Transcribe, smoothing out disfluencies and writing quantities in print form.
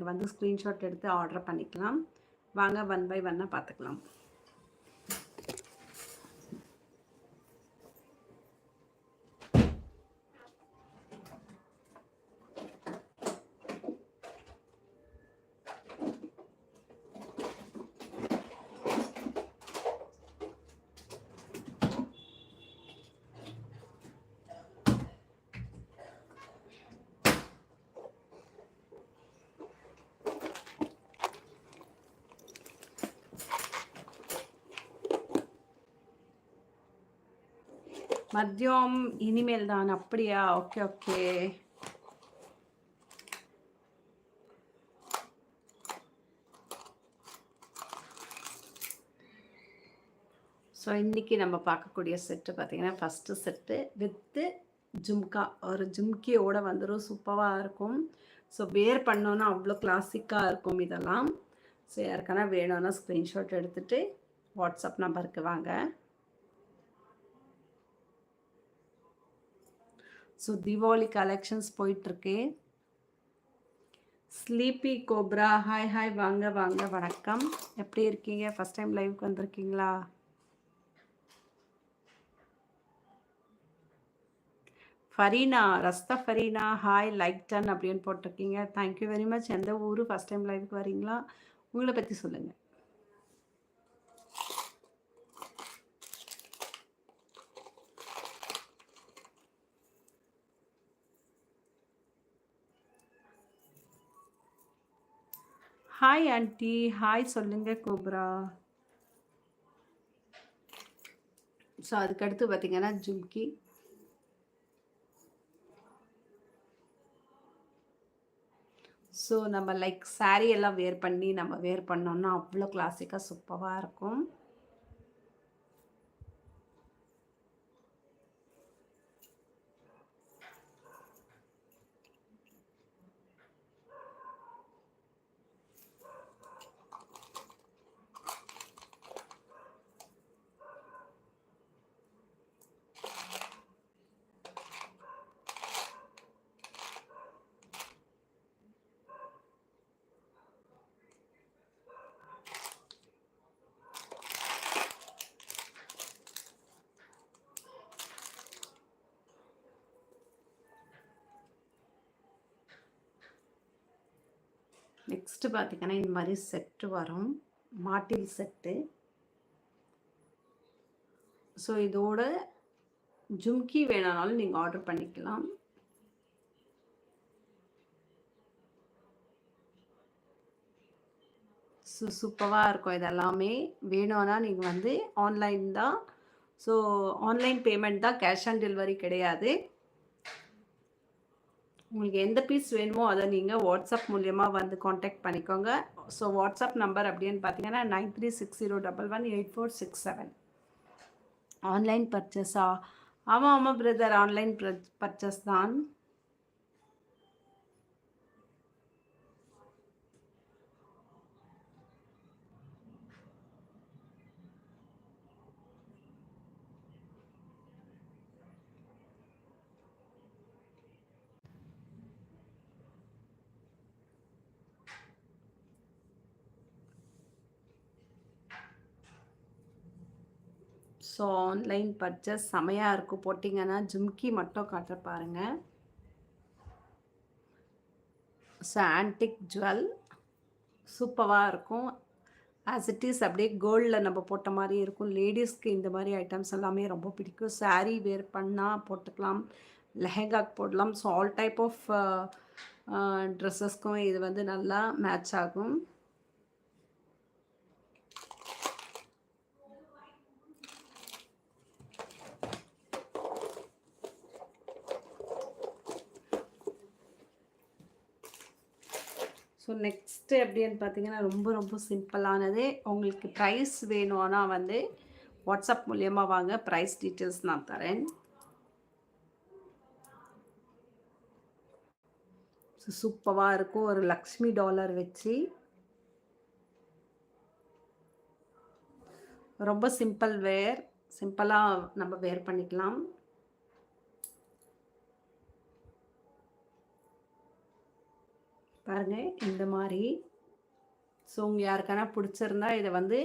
நீங்கள் வந்து ஸ்க்ரீன்ஷாட் எடுத்து ஆர்டர் பண்ணிக்கலாம். வாங்க 1 by 1 பார்த்துக்கலாம். மதியம் இனிமேல் தான். அப்படியா? Okay okay. ஸோ இன்றைக்கி நம்ம பார்க்கக்கூடிய செட்டு பார்த்திங்கன்னா ஃபஸ்ட்டு செட்டு வித்து ஜும்கா, ஒரு ஜும்கியோட வந்துடும். சூப்பராக இருக்கும். ஸோ வேர் பண்ணோன்னா அவ்வளோ கிளாசிக்காக இருக்கும் இதெல்லாம். ஸோ யாருக்கான வேணும்னா ஸ்க்ரீன்ஷாட் எடுத்துகிட்டு வாட்ஸ்அப் நம்பருக்கு வாங்க. ஸோ தீபாவளி கலெக்ஷன்ஸ் போயிட்டுருக்கு. ஸ்லீப்பி கோப்ரா, ஹாய் ஹாய், வாங்க வாங்க, வணக்கம். எப்படி இருக்கீங்க? ஃபஸ்ட் டைம் லைவுக்கு வந்திருக்கீங்களா? Fareena, Rasta Fareena, hi, like ton அப்படின்னு போட்டிருக்கீங்க. Thank you very much. எந்த ஊர்? ஃபஸ்ட் டைம் லைவுக்கு வரீங்களா? உங்களை பற்றி சொல்லுங்கள். ஹாய் ஆண்டி, ஹாய் சொல்லுங்கள் கோப்ரா. ஸோ அதுக்கடுத்து பார்த்திங்கன்னா ஜும்கி. ஸோ நம்ம லைக் சாரீ எல்லாம் வேர் பண்ணி நம்ம வேர் பண்ணோம்னா அவ்வளோ கிளாசிக்காக சூப்பராக இருக்கும். நெக்ஸ்ட்டு பார்த்திங்கன்னா இந்த மாதிரி செட்டு வரும், மாட்டில் செட்டு. ஸோ இதோட ஜும்கி வேணாலும் நீங்கள் ஆர்டர் பண்ணிக்கலாம். சூப்பராக இருக்கும். இதெல்லாமே வேணும்னா நீங்கள் வந்து ஆன்லைன் தான். ஸோ ஆன்லைன் பேமெண்ட் தான், கேஷ் ஆன் டெலிவரி கிடையாது. உங்களுக்கு எந்த பீஸ் வேணுமோ அதை நீங்கள் வாட்ஸ்அப் மூலியமாக வந்து காண்டாக்ட் பண்ணிக்கோங்க. ஸோ வாட்ஸ்அப் நம்பர் அப்படின்னு பார்த்தீங்கன்னா 9360118467. ஆன்லைன் பர்ச்சேஸா? ஆமாம் ஆமாம் பிரதர், ஆன்லைன் பர்ச்சேஸ் தான். ஸோ ஆன்லைன் பர்ச்சேஸ் செமையாக இருக்கும். போட்டிங்கன்னா ஜும்கி மட்டும் காட்ட பாருங்கள். ஸோ ஆன்டிக் ஜுவல் சூப்பராக இருக்கும். ஆஸ் இட் இஸ் அப்படியே கோல்டில் நம்ம போட்ட மாதிரி இருக்கும். லேடிஸ்க்கு இந்த மாதிரி ஐட்டம்ஸ் எல்லாமே ரொம்ப பிடிக்கும். சாரீ வேர் பண்ணால் போட்டுக்கலாம், லெஹெங்காக்கு போடலாம். ஸோ ஆல் டைப் ஆஃப் ட்ரெஸ்ஸஸ்க்கும் இது வந்து நல்லா மேட்ச் ஆகும். ஸோ நெக்ஸ்ட்டு எப்படின்னு பார்த்தீங்கன்னா ரொம்ப ரொம்ப சிம்பிளானது. உங்களுக்கு ப்ரைஸ் வேணும்னா வந்து வாட்ஸ்அப் மூலியமாக வாங்க, ப்ரைஸ் டீட்டெயில்ஸ் நான் தரேன். ஸோ சூப்பராக இருக்கும். ஒரு லக்ஷ்மி டாலர் வச்சு ரொம்ப சிம்பிள் வேர், சிம்பிளாக நம்ம வேர் பண்ணிக்கலாம். பாருங்க இந்த மாதிரி. ஸோ உங்க யாருக்கானா பிடிச்சிருந்தா இதை வந்து